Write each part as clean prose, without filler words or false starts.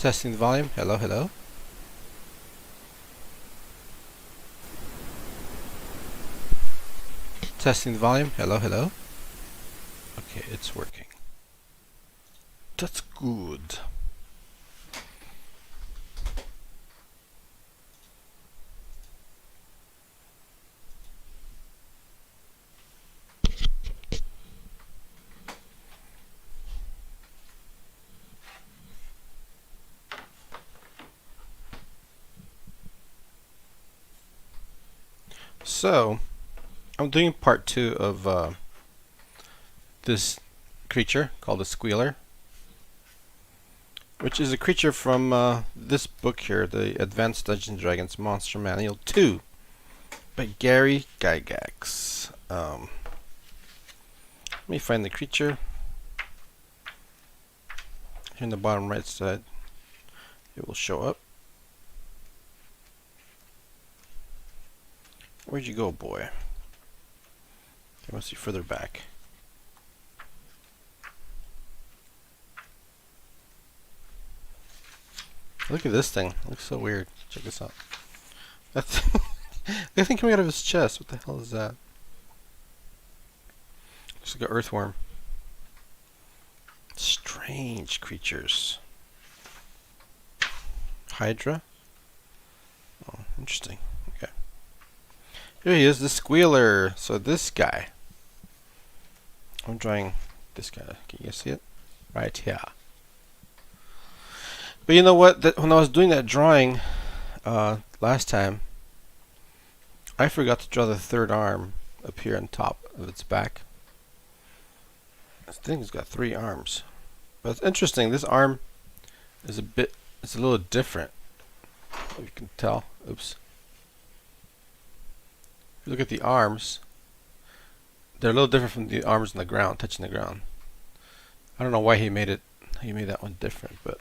Testing the volume. Hello, hello. Testing the volume. Hello, hello. Okay, it's working. That's good. So, I'm doing part 2 of this creature called a squealer, which is a creature from this book here, the Advanced Dungeons & Dragons Monster Manual 2 by Gary Gygax. Let me find the creature. Here in the bottom right side, it will show up. Where'd you go, boy? I must be further back. Look at this thing. It looks so weird. Check this out. That's the thing coming out of his chest. What the hell is that? Looks like an earthworm. Strange creatures. Hydra? Oh, interesting. Okay. Here he is, the squealer. So this guy. I'm drawing this guy. Can you guys see it? Right here. But you know what? When I was doing that drawing last time, I forgot to draw the third arm up here on top of its back. This thing's got 3 arms. But it's interesting, this arm is it's a little different. You can tell. Oops. If you look at the arms, they're a little different from the arms on the ground, touching the ground. I don't know why he made that one different, but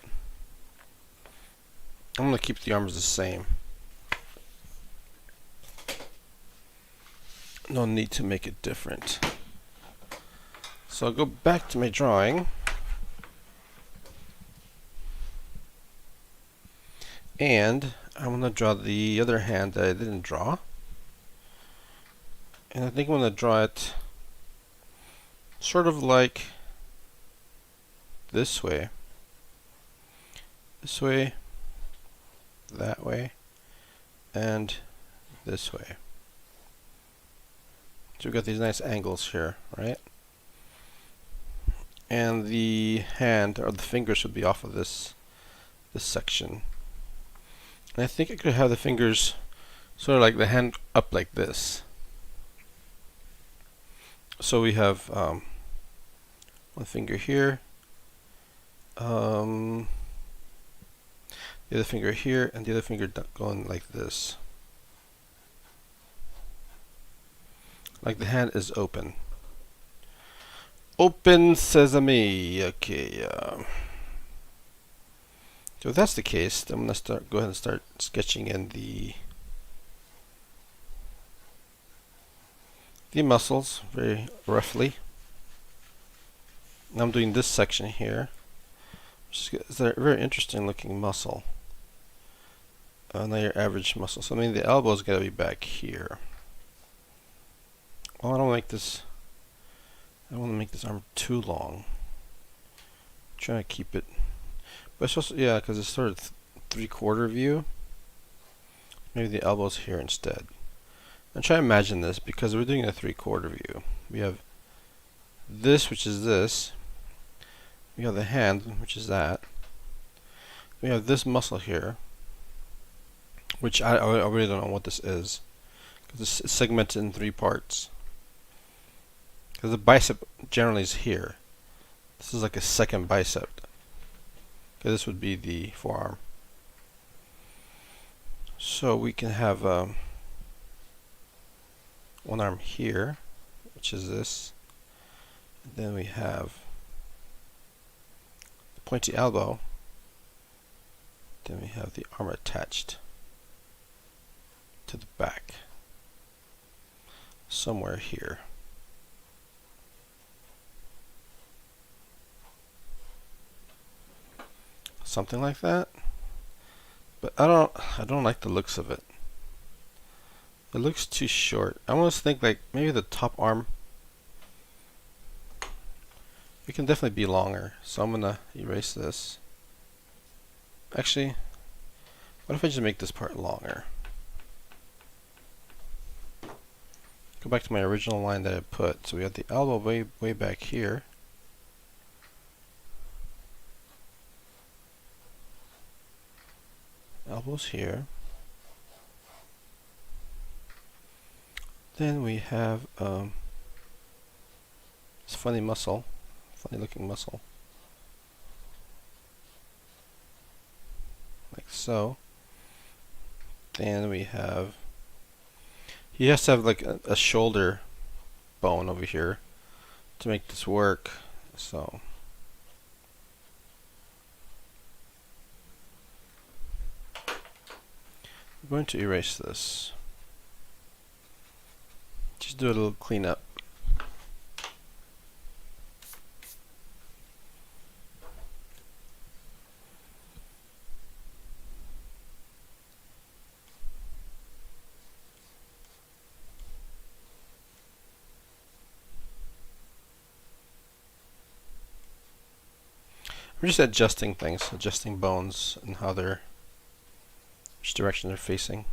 I'm going to keep the arms the same. No need to make it different. So I'll go back to my drawing. And I'm going to draw the other hand that I didn't draw. And I think I'm going to draw it sort of like this way. This way, that way, and this way. So we've got these nice angles here, right? And the hand, or the fingers, should be off of this section. And I think I could have the fingers sort of like the hand up like this. So we have one finger here, the other finger here, and the other finger going like this. Like the hand is open. Open sesame. Okay. So if that's the case, then I'm gonna go ahead and start sketching in the muscles very roughly. Now I'm doing this section here, which is a very interesting looking muscle. Not your average muscle. So I mean the elbow's got to be back here. Well, I don't want to make this arm too long. I'm trying to keep it. But it's also, yeah, because it's sort of 3/4 view. Maybe the elbow's here instead. I'm trying to imagine this because we're doing a 3/4 view. We have this, which is this. We have the hand, which is that. We have this muscle here, which I really don't know what this is, because it's segmented in 3 parts. Because the bicep generally is here. This is like a second bicep. Okay, this would be the forearm. So we can have one arm here, which is this. And then we have the pointy elbow. Then we have the arm attached to the back, somewhere here. something like that. But I don't like the looks of it. It looks too short. I almost think like maybe the top arm, it can definitely be longer. So I'm gonna erase this. Actually, what if I just make this part longer? Go back to my original line that I put. So we have the elbow way back here. Elbows here. Then we have this funny muscle, funny looking muscle, like so. Then we have, he has to have like a shoulder bone over here to make this work. So I'm going to erase this. Just do a little cleanup. I'm just adjusting things, adjusting bones and how they're, which direction they're facing,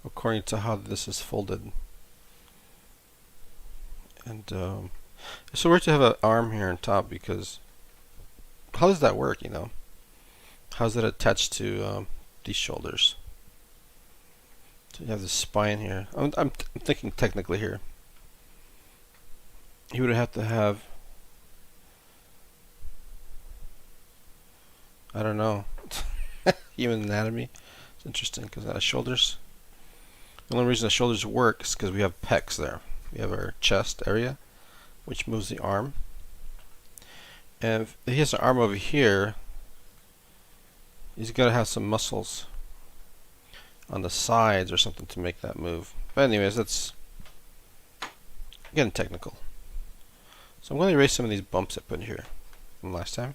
according to how this is folded. And it's so weird to have an arm here on top, because how does that work, you know? How's that attached to these shoulders? So you have the spine here. I'm thinking technically here. He would have to have, I don't know, human anatomy. It's interesting because shoulders, the only reason the shoulders work is because we have pecs there. We have our chest area, which moves the arm. And if he has an arm over here, he's got to have some muscles on the sides or something to make that move. But anyways, that's getting technical. So I'm going to erase some of these bumps I put in here from last time.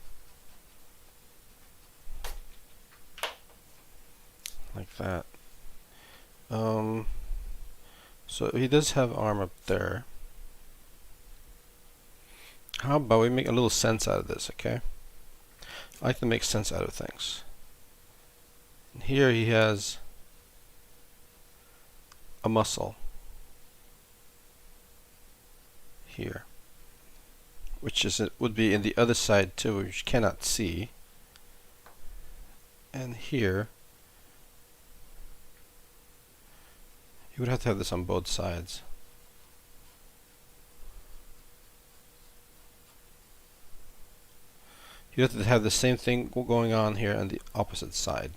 Like that. So he does have arm up there. How about we make a little sense out of this, okay? I like to make sense out of things. And here he has a muscle here, which is would be in the other side too, which you cannot see. And here you would have to have this on both sides. You have to have the same thing going on here on the opposite side.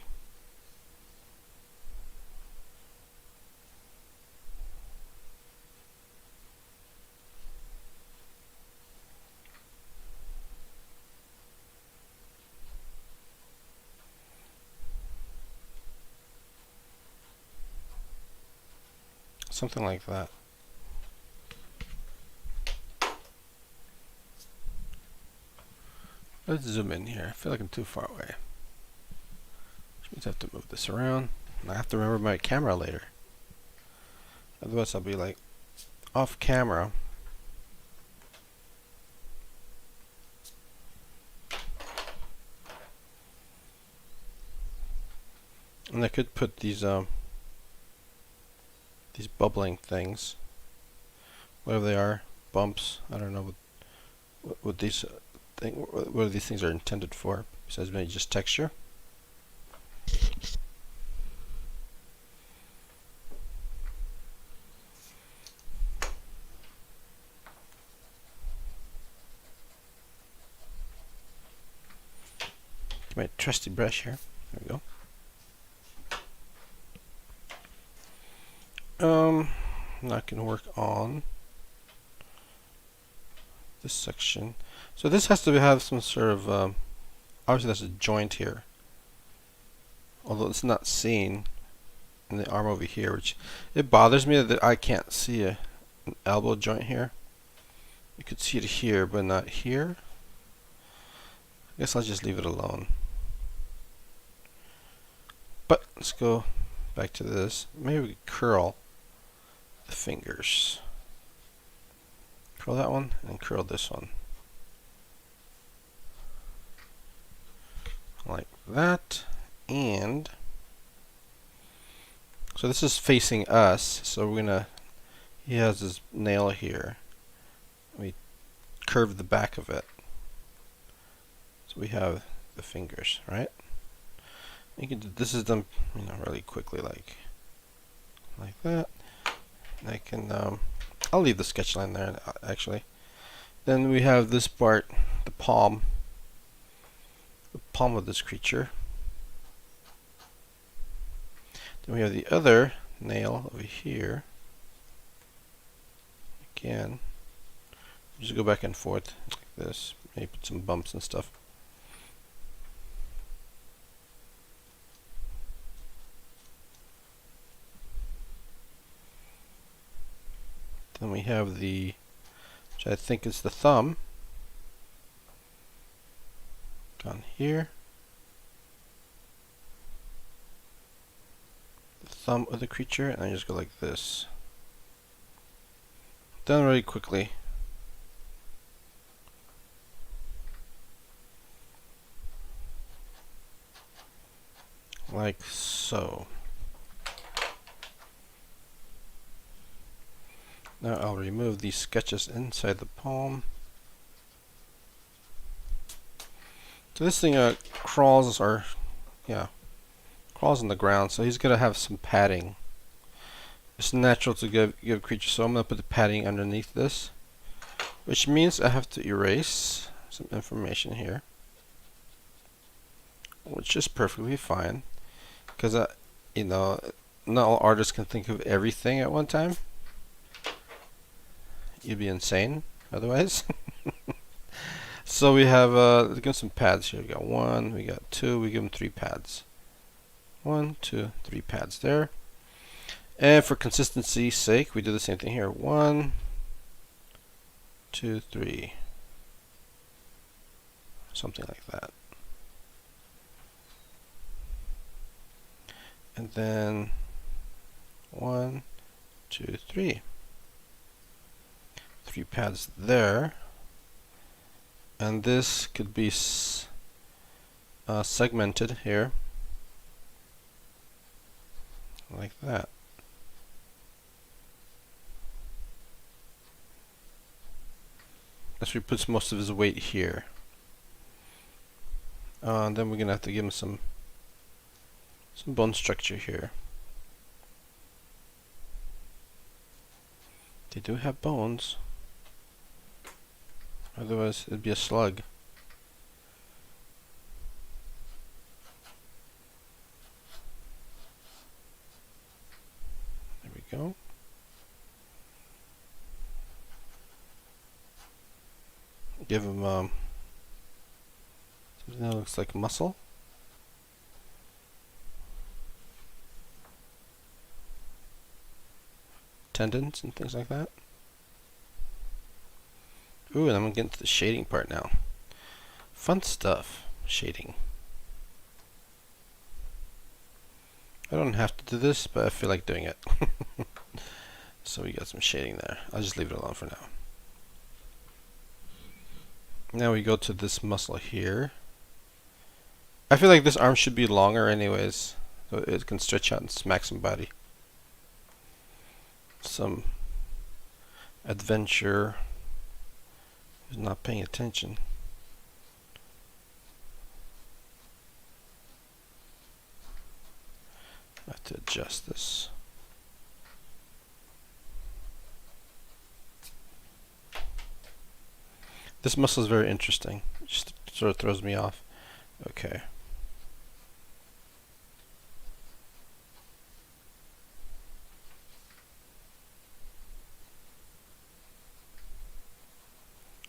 Something like that. Let's zoom in here. I feel like I'm too far away. Which means I have to move this around. And I have to remember my camera later. Otherwise I'll be like off camera. And I could put these bubbling things, whatever they are, bumps. I don't know what these what these things are intended for, besides maybe just texture. My trusty brush here. There we go. Now I can work on this section. So this has to have some sort of obviously there's a joint here, although it's not seen in the arm over here, which it bothers me that I can't see an elbow joint here. You could see it here but not here. I guess I'll just leave it alone. But let's go back to this. Maybe we could curl the fingers. Curl that one and curl this one. Like that. And so this is facing us. So we're gonna, he has his nail here. We curve the back of it. So we have the fingers, right? You can do, this is done, really quickly, like that. And I can, I'll leave the sketch line there actually. Then we have this part, the palm of this creature. Then we have the other nail over here. Again, just go back and forth like this. Maybe put some bumps and stuff. Then we have the, which I think is the thumb, down here. The thumb of the creature, and I just go like this. Done really quickly. Like so. Now I'll remove these sketches inside the palm. So this thing crawls on the ground, so he's gonna have some padding. It's natural to give creatures, so I'm gonna put the padding underneath this, which means I have to erase some information here, which is perfectly fine, because not all artists can think of everything at one time. You'd be insane otherwise. So we have let's give them some pads here. We got 1, we got 2, we give them 3 pads. 1, 2, 3 pads there. And for consistency's sake, we do the same thing here. 1, 2, 3. Something like that. And then 1, 2, 3. 3 pads there. And this could be segmented here. Like that. As he puts most of his weight here. Then we're gonna have to give him some bone structure here. They do have bones. Otherwise, it'd be a slug. There we go. Give him something that looks like muscle. Tendons and things like that. Ooh, and I'm gonna get into the shading part now. Fun stuff, shading. I don't have to do this, but I feel like doing it. So we got some shading there. I'll just leave it alone for now. Now we go to this muscle here. I feel like this arm should be longer anyways, so it can stretch out and smack somebody. Some adventure who's not paying attention. I have to adjust this. This muscle is very interesting. It just sort of throws me off. Okay.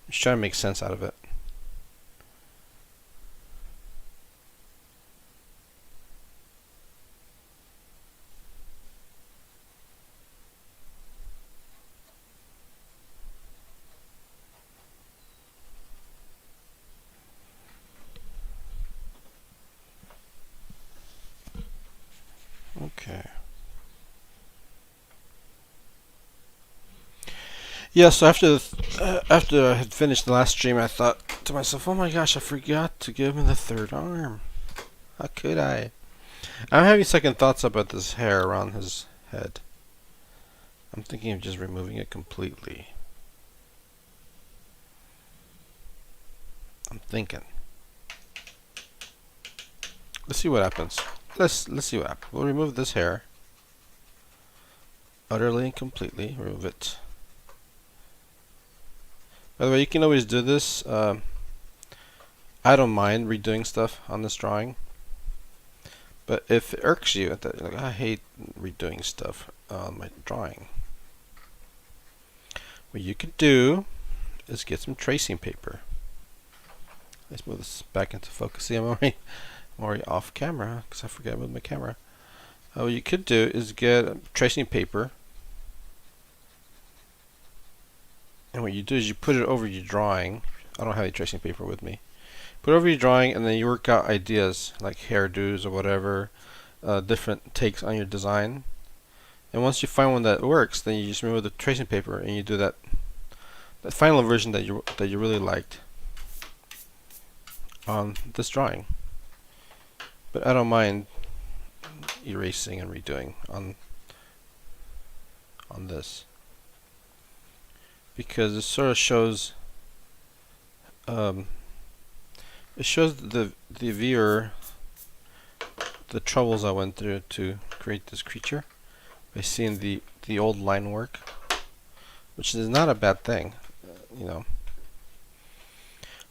Just trying to make sense out of it. Yeah, so after I had finished the last stream, I thought to myself, "Oh my gosh, I forgot to give him the third arm. How could I?" I'm having second thoughts about this hair around his head. I'm thinking of just removing it completely. I'm thinking. Let's see what happens. Let's see what happens. We'll remove this hair utterly and completely. Remove it. By the way, you can always do this. I don't mind redoing stuff on this drawing, but if it irks you, that like I hate redoing stuff on my drawing, what you could do is get some tracing paper. Let's move this back into focus. See, I'm already off camera because I forgot about my camera. What you could do is get tracing paper, and what you do is you put it over your drawing. I don't have any tracing paper with me. Put it over your drawing, and then you work out ideas like hairdos or whatever, different takes on your design. And once you find one that works, then you just remove the tracing paper and you do that final version that you really liked on this drawing. But I don't mind erasing and redoing on this, because it sort of shows it shows the viewer the troubles I went through to create this creature by seeing the old line work, which is not a bad thing, you know.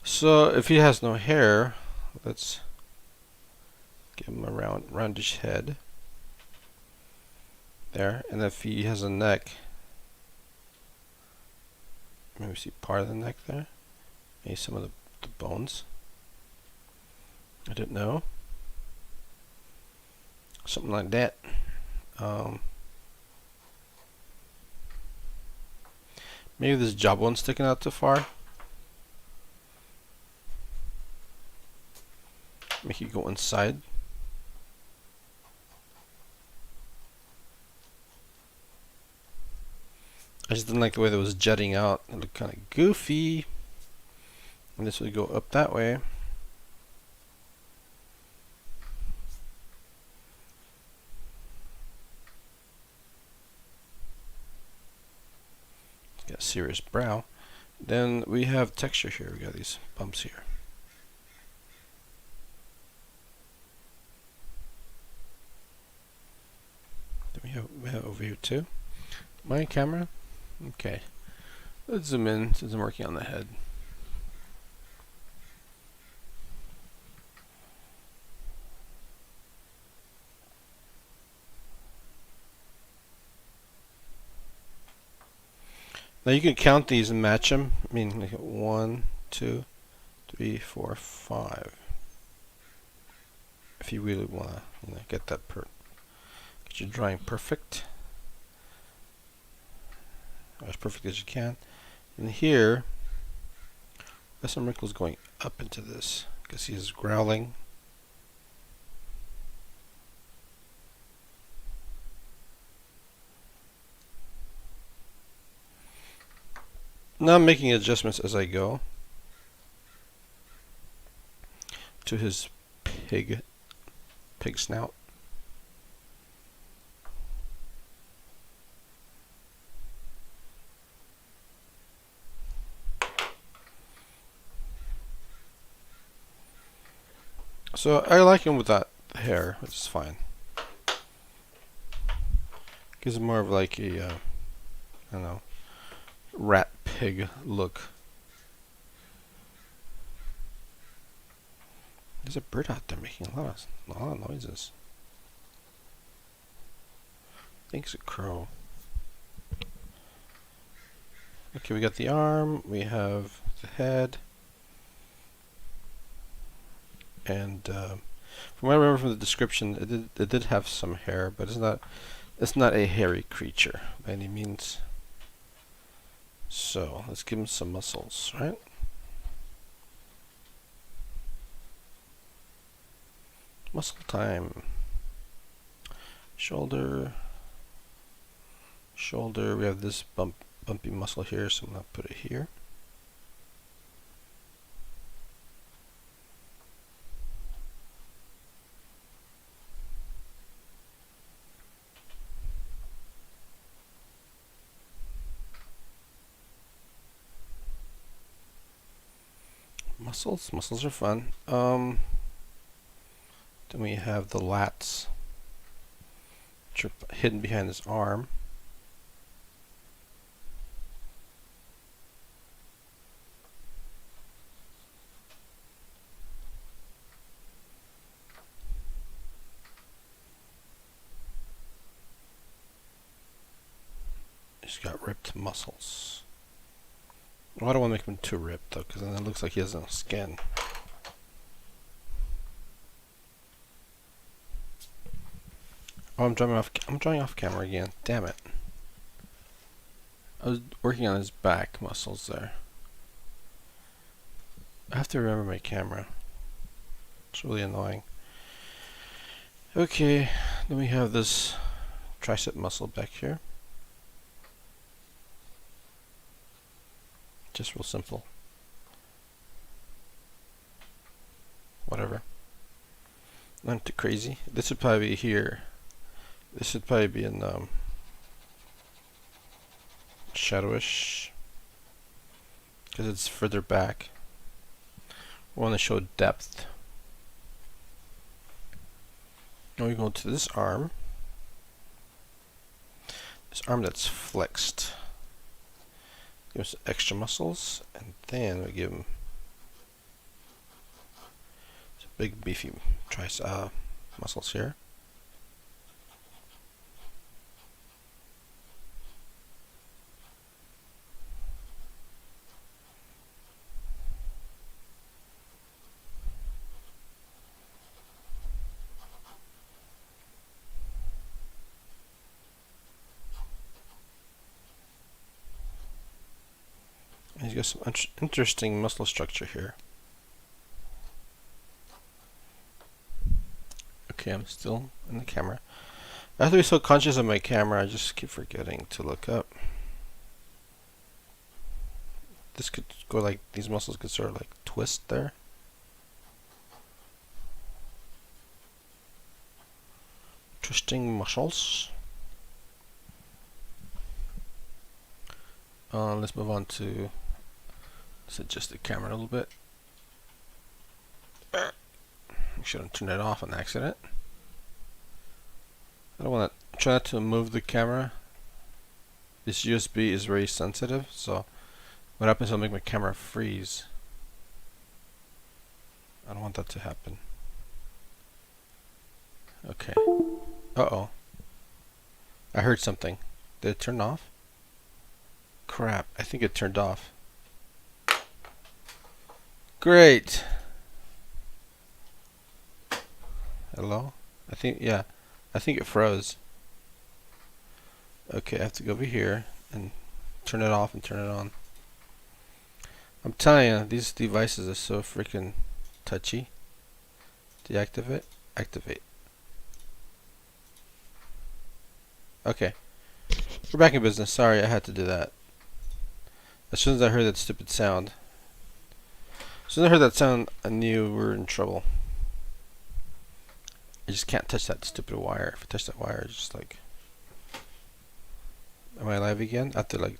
So if he has no hair, let's give him a roundish head there, and if he has a neck, maybe see part of the neck there, maybe some of the bones. I don't know. Something like that. Maybe this jawbone's sticking out too far. Make it go inside. I just didn't like the way that was jutting out. It looked kind of goofy. And this would go up that way. Got a serious brow. Then we have texture here. We got these bumps here. Then we have over here too. My camera. Okay. Let's zoom in since I'm working on the head. Now you can count these and match them. I mean, like 1, 2, 3, 4, 5. If you really want to, get that get your drawing perfect, as perfect as you can. And here, there's some wrinkles going up into this because he's growling. Now I'm making adjustments as I go to his pig snout. So I like him with that hair, which is fine. Gives him more of like a, I don't know, rat pig look. There's a bird out there making a lot of noises. I think it's a crow. Okay, we got the arm, we have the head, and from what I remember from the description, it did have some hair, but it's not a hairy creature by any means. So let's give him some muscles, right? Muscle time. Shoulder. We have this bump bumpy muscle here, so I'm gonna put it here. Muscles are fun. Then we have the lats, which are hidden behind his arm. He's got ripped muscles. Well, I don't want to make him too ripped though, because then it looks like he has no skin. Oh, I'm drawing off camera again. Damn it. I was working on his back muscles there. I have to remember my camera. It's really annoying. Okay, then we have this tricep muscle back here. Just real simple. Whatever. Not too crazy. This would probably be here. This would probably be in shadowish, because it's further back. We want to show depth. Now we go to this arm. This arm that's flexed. Give us extra muscles, and then we give him some big beefy muscles here. He's got some interesting muscle structure here. Okay, I'm still in the camera. I have to be so conscious of my camera, I just keep forgetting to look up. This could go like, these muscles could sort of like twist there. Twisting muscles. Let's move on to, let's adjust the camera a little bit. I should have turned it off on accident. I don't want to try not to move the camera. This USB is very sensitive, so what happens is I'll make my camera freeze. I don't want that to happen. Okay. Uh-oh. I heard something. Did it turn off? Crap, I think it turned off. Great. Hello? I think it froze. Okay, I have to go over here and turn it off and turn it on. I'm telling you, these devices are so freaking touchy. Deactivate, activate. Okay. We're back in business. Sorry, I had to do that. As soon as I heard that stupid sound. As soon as I heard that sound, I knew we were in trouble. I just can't touch that stupid wire. If I touch that wire, it's just like... Am I live again? I have to like...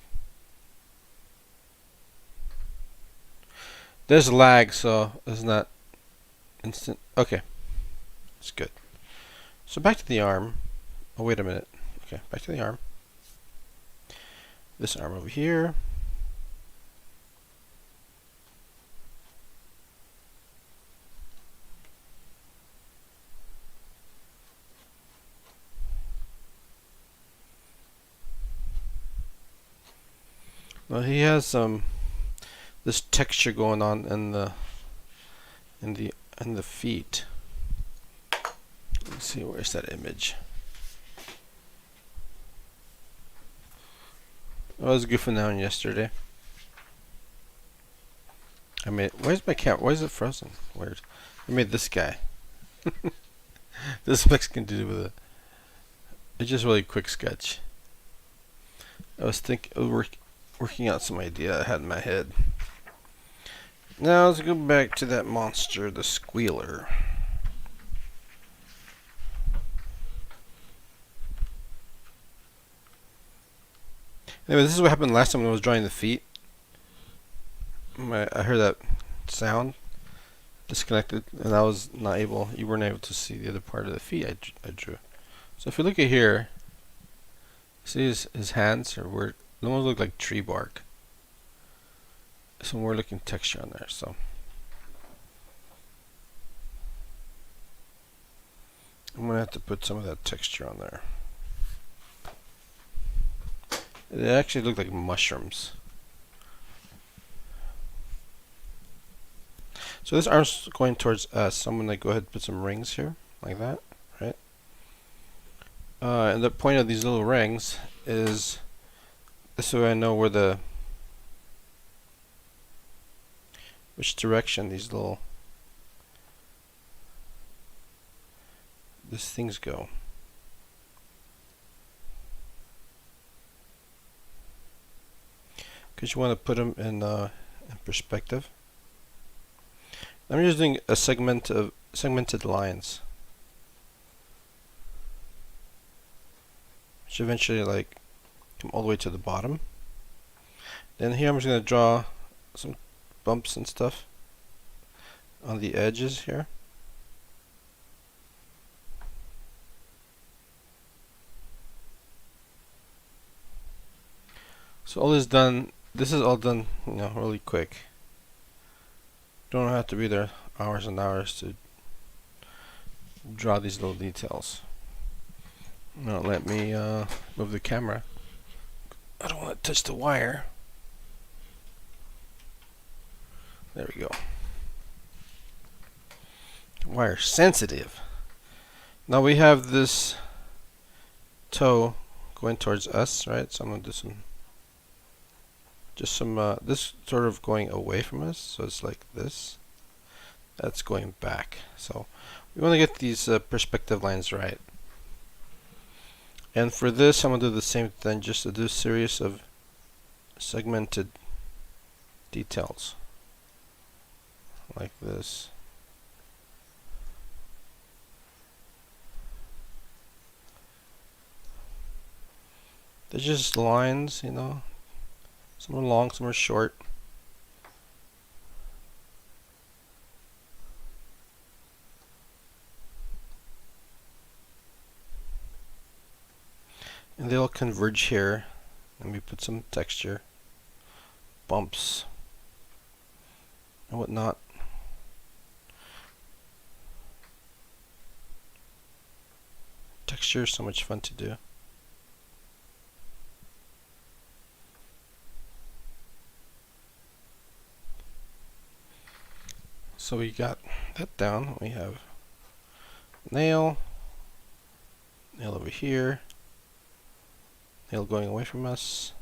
There's lag, so isn't that instant? Okay. It's good. So back to the arm. Oh, wait a minute. Okay, back to the arm. This arm over here. Well, he has this texture going on in the feet. Let's see, where's that image? I was goofing out yesterday. I made. Where's my cat? Why is it frozen? Weird. I made this guy. This Mexican dude with a. It's just really quick sketch. I was thinking. working out some idea I had in my head. Now let's go back to that monster, the squealer. Anyway, this is what happened last time when I was drawing the feet. I heard that sound disconnected, and I was not able. You weren't able to see the other part of the feet I drew. So if you look at here, see his hands are weird. They almost look like tree bark. Some weird looking texture on there. So I'm gonna have to put some of that texture on there. It actually looked like mushrooms. So this arm's going towards us. So I'm going to go ahead and put some rings here, like that, right? And the point of these little rings is this way I know where which direction these things go. Because you want to put them in perspective. I'm just doing a segmented lines, which eventually like come all the way to the bottom. Then here I'm just going to draw some bumps and stuff on the edges here. So all is done. This is all done, really quick. Don't have to be there hours and hours to draw these little details. Now let me move the camera. I don't want to touch the wire. There we go. Wire sensitive. Now we have this toe going towards us, right? So I'm going to do this sort of going away from us, so it's like this. That's going back. So we want to get these perspective lines right. And for this, I'm going to do the same thing, just to do a series of segmented details, like this. They're just lines, Some are long, some are short. And they'll converge here. Let me put some texture, bumps, and whatnot. Texture is so much fun to do. So we got that down. We have nail over here, nail going away from us.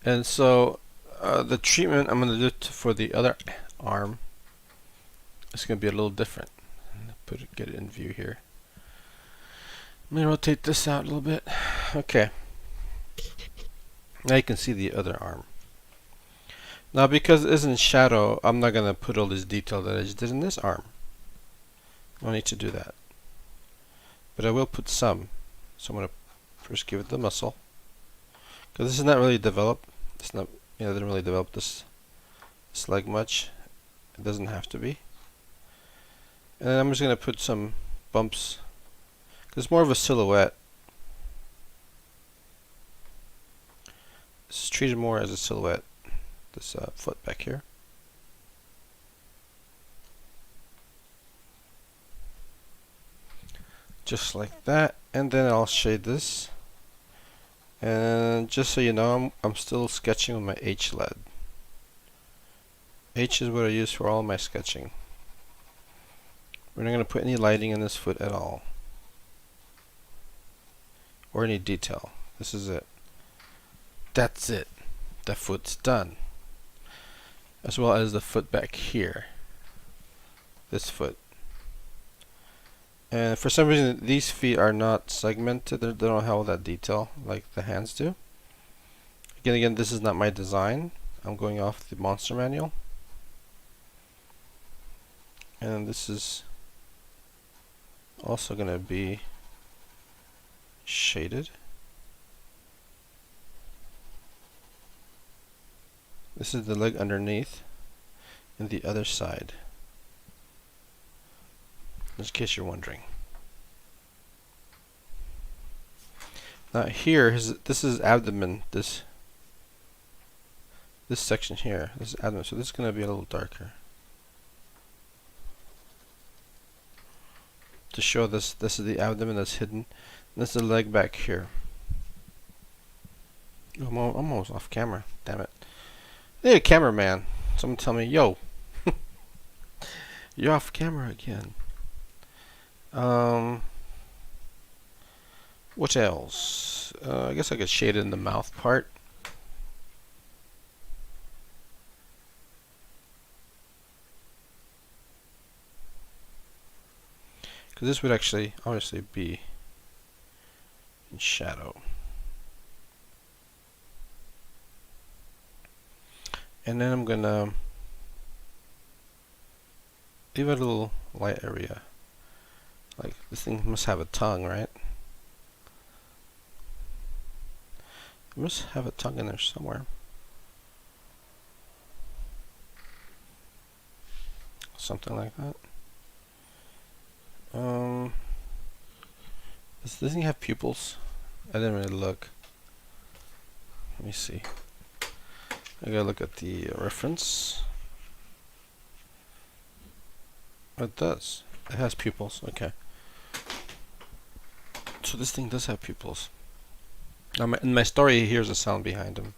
And so the treatment I'm going to do for the other arm is going to be a little different. Get it in view here. Let me rotate this out a little bit. Okay. Now you can see the other arm. Now because it isn't shadow, I'm not going to put all this detail that I just did in this arm. No need to do that. But I will put some. So I'm going to first give it the muscle. Because this is not really developed. It's not, I didn't really develop this leg much. It doesn't have to be. And then I'm just going to put some bumps. Because it's more of a silhouette. This is treated more as a silhouette. This foot back here. Just like that, and then I'll shade this. And just so you know, I'm still sketching with my H lead. H is what I use for all my sketching. We're not going to put any lighting in this foot at all, or any detail. This is it. That's it. The foot's done. As well as the foot back here. This foot. And for some reason, these feet are not segmented. They don't have all that detail like the hands do. Again, this is not my design. I'm going off the monster manual. And this is also going to be shaded. This is the leg underneath and the other side, just in case you're wondering. Now here, this is abdomen, this section here, this is abdomen, so this is going to be a little darker. To show this is the abdomen that's hidden, and this is the leg back here. Oh, I'm almost off camera, damn it. I need a cameraman. Someone tell me, yo, you're off camera again. What else? I guess I could shade it in the mouth part. Because this would actually obviously be in shadow. And then I'm gonna leave a little light area. Like, this thing must have a tongue, right? It must have a tongue in there somewhere. Something like that. Does this thing have pupils? I didn't really look. Let me see. I gotta look at the reference. It does. It has pupils. Okay. So this thing does have pupils. Now in my story, he hears a sound behind him.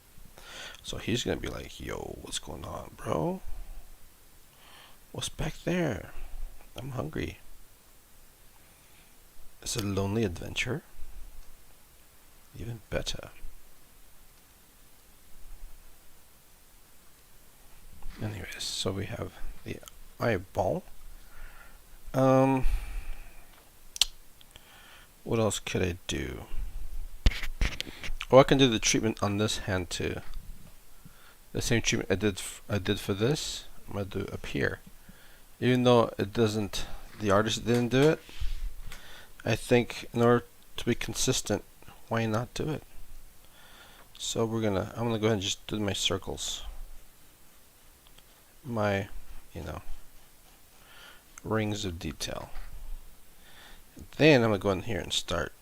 So he's gonna be like, yo, what's going on, bro? What's back there? I'm hungry. Is it a lonely adventure? Even better. Anyways, so we have the eyeball. What else could I do? Oh, I can do the treatment on this hand too. The same treatment I did for this, I'm gonna do up here. Even though it doesn't, the artist didn't do it, I think in order to be consistent, why not do it? So I'm gonna go ahead and just do my circles. My, rings of detail. And then I'm gonna go in here and start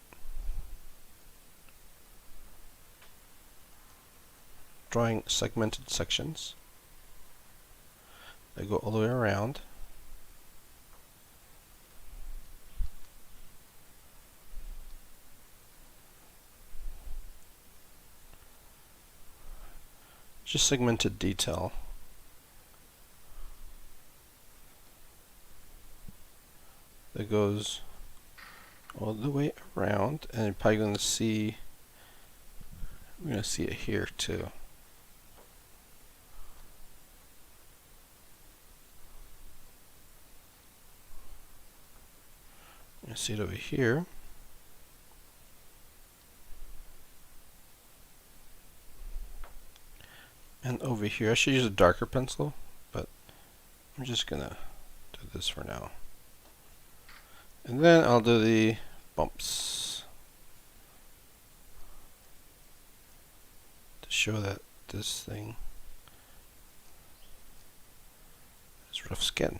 drawing segmented sections. They go all the way around. Just segmented detail. That goes all the way around, and you're probably going to see, we're going to see it here too. You see it over here. And over here, I should use a darker pencil, but I'm just gonna do this for now. And then I'll do the bumps to show that this thing is rough skin.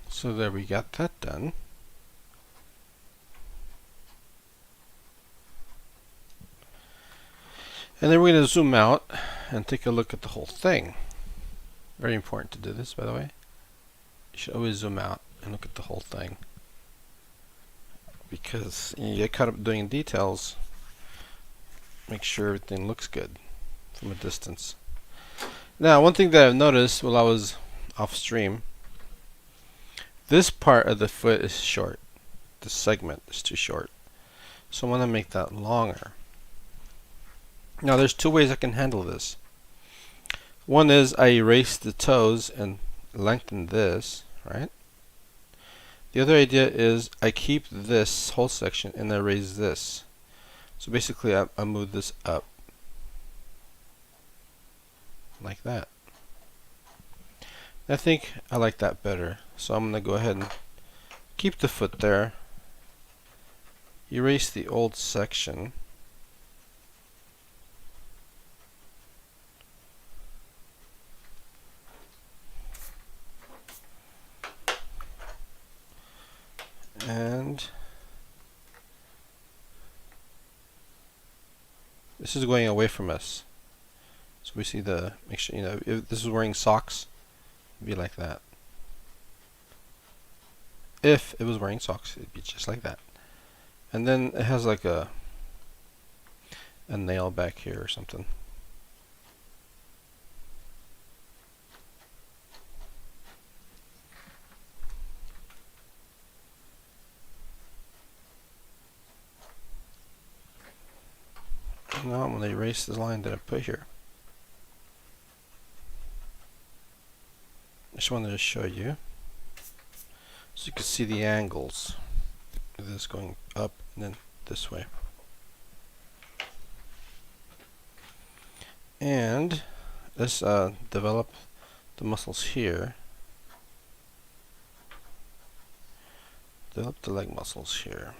So there, we got that done. And then we're going to zoom out and take a look at the whole thing. Very important to do this, by the way. You should always zoom out and look at the whole thing, because you get caught up doing details. Make sure everything looks good from a distance. Now, one thing that I've noticed while I was off stream, this part of the foot is short. This segment is too short. So I want to make that longer. Now there's two ways I can handle this. One is I erase the toes and lengthen this, right? The other idea is I keep this whole section and I raise this. So basically I move this up like that. I think I like that better. So I'm going to go ahead and keep the foot there. Erase the old section. And this is going away from us. So we see the, make sure, if this is wearing socks, it'd be like that. If it was wearing socks, it'd be just like that. And then it has like a nail back here or something. Now I'm going to erase the line that I put here. I just wanted to show you so you can see the angles. This going up and then this way. And let's develop the muscles here. Develop the leg muscles here.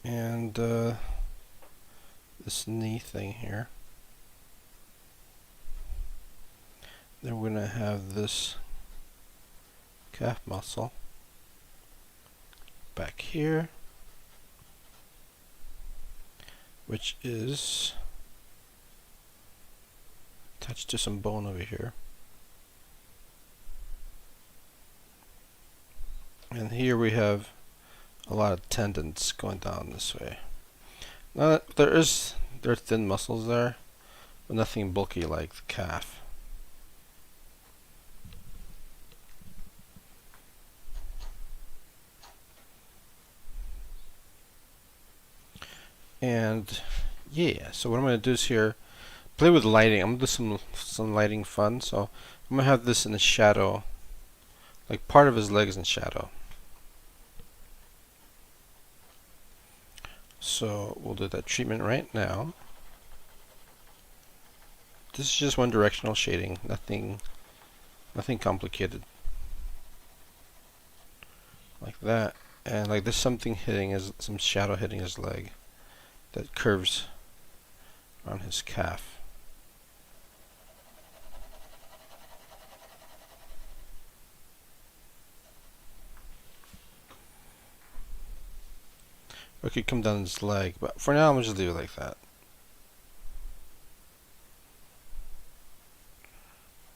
And this knee thing here. Then we're going to have this calf muscle back here, which is attached to some bone over here. And here we have a lot of tendons going down this way. Now there are thin muscles there, but nothing bulky like the calf. And yeah, so what I'm going to do is here play with lighting. I'm going to do some lighting fun. So I'm going to have this in the shadow, like part of his legs in shadow. So we'll do that treatment right now. This is just one directional shading, nothing complicated. Like that. And like there's something hitting some shadow hitting his leg that curves on his calf. Or it could come down his leg, but for now I'm just leave it like that.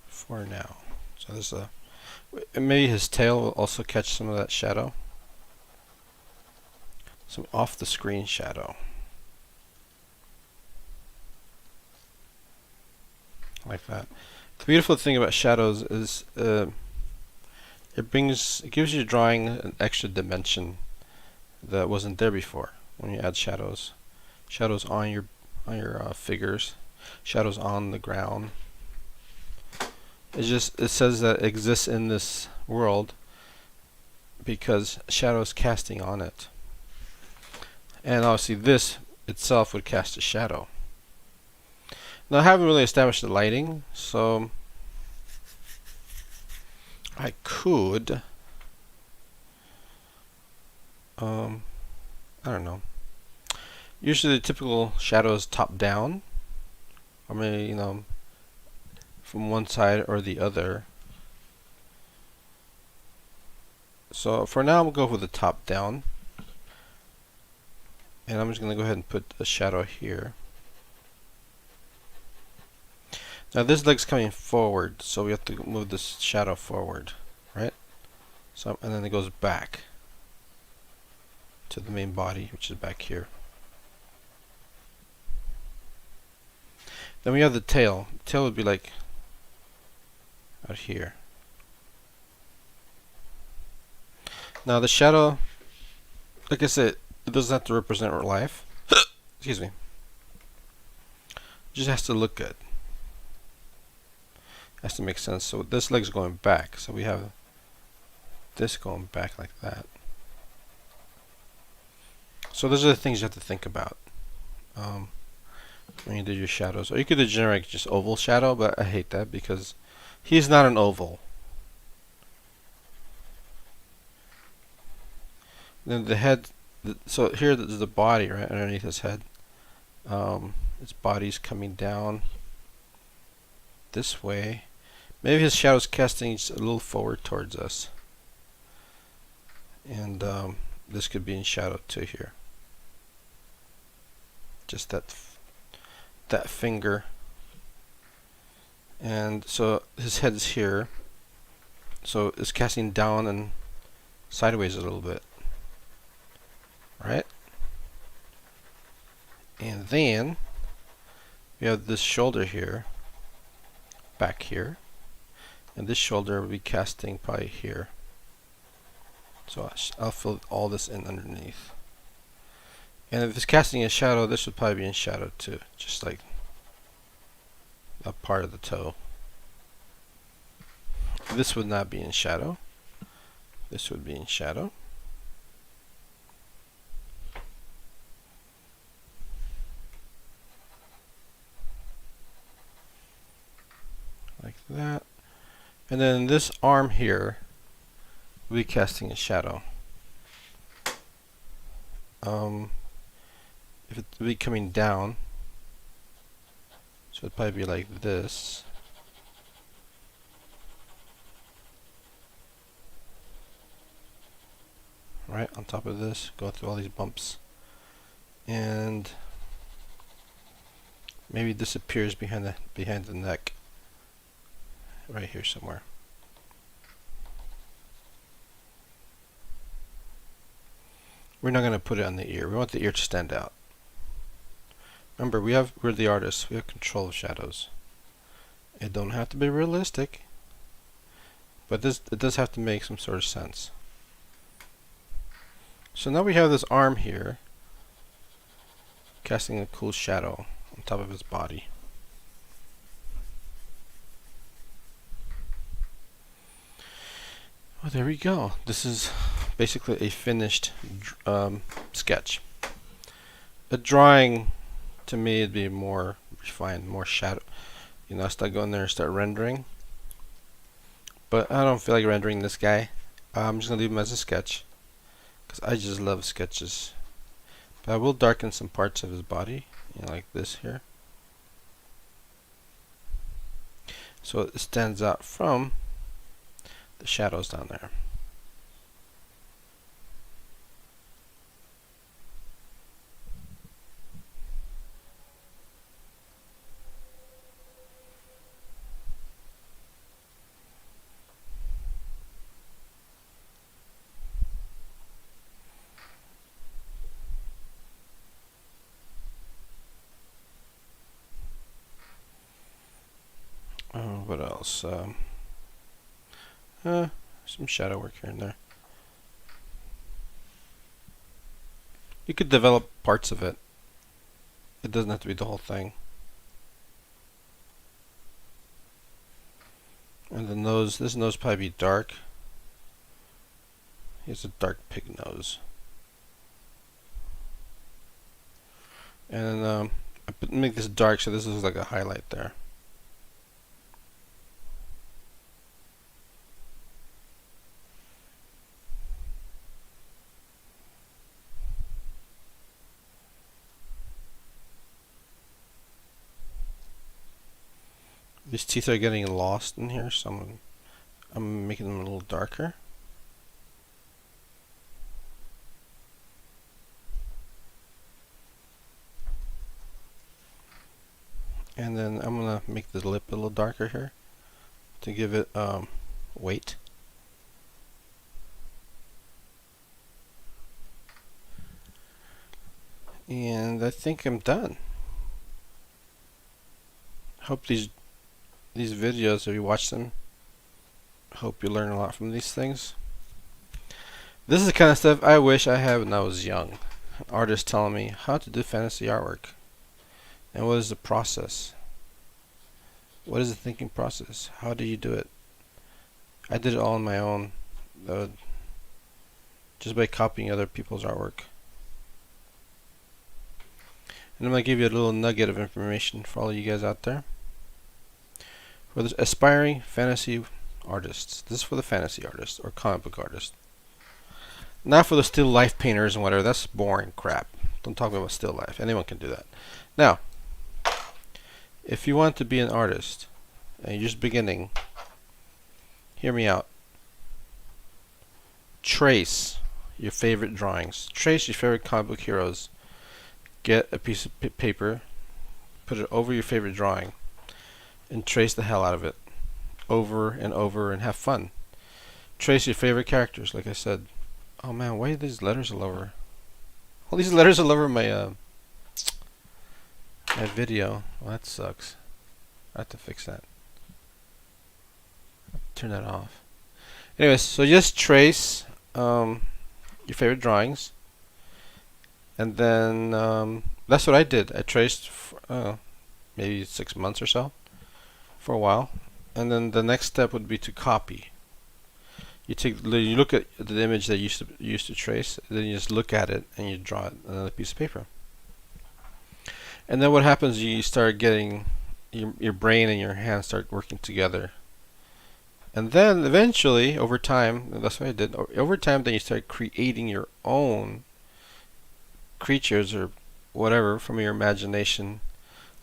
For now. So there's maybe his tail will also catch some of that shadow. Some off the screen shadow. Like that. The beautiful thing about shadows is it gives your drawing an extra dimension that wasn't there before when you add shadows. Shadows on your figures, shadows on the ground. It says that it exists in this world because shadow is casting on it. And obviously this itself would cast a shadow. Now I haven't really established the lighting, so I could I don't know. Usually the typical shadow is top down, or maybe from one side or the other. So for now, we'll go with the top down, and I'm just going to go ahead and put a shadow here. Now this leg's coming forward, so we have to move this shadow forward, right? So and then it goes back to the main body, which is back here. Then we have the tail. The tail would be like out here. Now the shadow, like I said, it doesn't have to represent real life. Excuse me. It just has to look good. Has to make sense. So this leg's going back. So we have this going back like that. So those are the things you have to think about when you do your shadows. Or you could do generic just oval shadow, but I hate that because he's not an oval. Then the head, so here there's the body right underneath his head. His body's coming down this way. Maybe his shadow's casting just a little forward towards us. And this could be in shadow too here. Just that finger. And so his head's here. So it's casting down and sideways a little bit. Right? And then we have this shoulder here, back here. And this shoulder will be casting probably here. So I'll fill all this in underneath. And if it's casting a shadow, this would probably be in shadow too, just like a part of the toe. This would not be in shadow. This would be in shadow. Like that. And then this arm here will be casting a shadow. If it will be coming down, so it'd probably be like this. Right on top of this, go through all these bumps, and maybe disappears behind the neck, right here somewhere. We're not going to put it on the ear. We want the ear to stand out. Remember, we're the artists. We have control of shadows. It don't have to be realistic, but it does have to make some sort of sense. So now we have this arm here, casting a cool shadow on top of his body. Well, there we go. This is basically a finished sketch. A drawing, to me, it'd be more refined, more shadow. You know, start going there and start rendering. But I don't feel like rendering this guy. I'm just gonna leave him as a sketch, because I just love sketches. But I will darken some parts of his body, you know, like this here, so it stands out from the shadows down there. What else? Some shadow work here and there. You could develop parts of it. It doesn't have to be the whole thing. And the nose, this nose probably be dark. He has a dark pig nose. And I make this dark so this looks like a highlight there. These teeth are getting lost in here, so I'm making them a little darker. And then I'm gonna make the lip a little darker here to give it weight. And I think I'm done. Hope these videos, if you watch them, hope you learn a lot from these things. This is the kind of stuff I wish I had when I was young. An artist telling me how to do fantasy artwork. And what is the process? What is the thinking process? How do you do it? I did it all on my own, just by copying other people's artwork. And I'm going to give you a little nugget of information for all you guys out there. For the aspiring fantasy artists. This is for the fantasy artists or comic book artists. Not for the still life painters and whatever. That's boring crap. Don't talk about still life. Anyone can do that. Now, if you want to be an artist and you're just beginning, hear me out. Trace your favorite drawings. Trace your favorite comic book heroes. Get a piece of paper, put it over your favorite drawing, and trace the hell out of it over and over and have fun. Trace your favorite characters, like I said. Oh man, why are these letters all over? All these letters all over my my video. Well, that sucks. I have to fix that. Turn that off. Anyways, so just trace your favorite drawings, and then that's what I did. I traced maybe 6 months or so, for a while, and then the next step would be to copy. You look at the image that you used to trace, then you just look at it and you draw it on another piece of paper. And then what happens? You start getting your brain and your hands start working together. And then eventually, over time, that's what I did. Over time, then you start creating your own creatures or whatever from your imagination.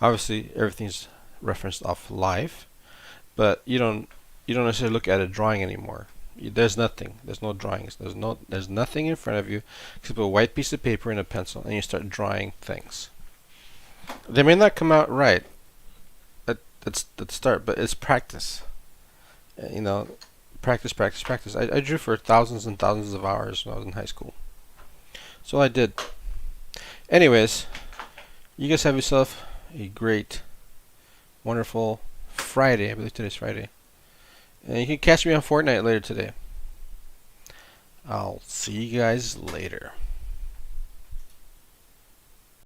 Obviously, everything's referenced off life, but you don't necessarily look at a drawing anymore. There's nothing. There's no drawings. There's nothing in front of you except a white piece of paper and a pencil, and you start drawing things. They may not come out right at the start, but it's practice. You know, practice. I drew for thousands and thousands of hours when I was in high school. So I did. Anyways, you guys have yourself a great, wonderful Friday. I believe today's Friday. And you can catch me on Fortnite later today. I'll see you guys later.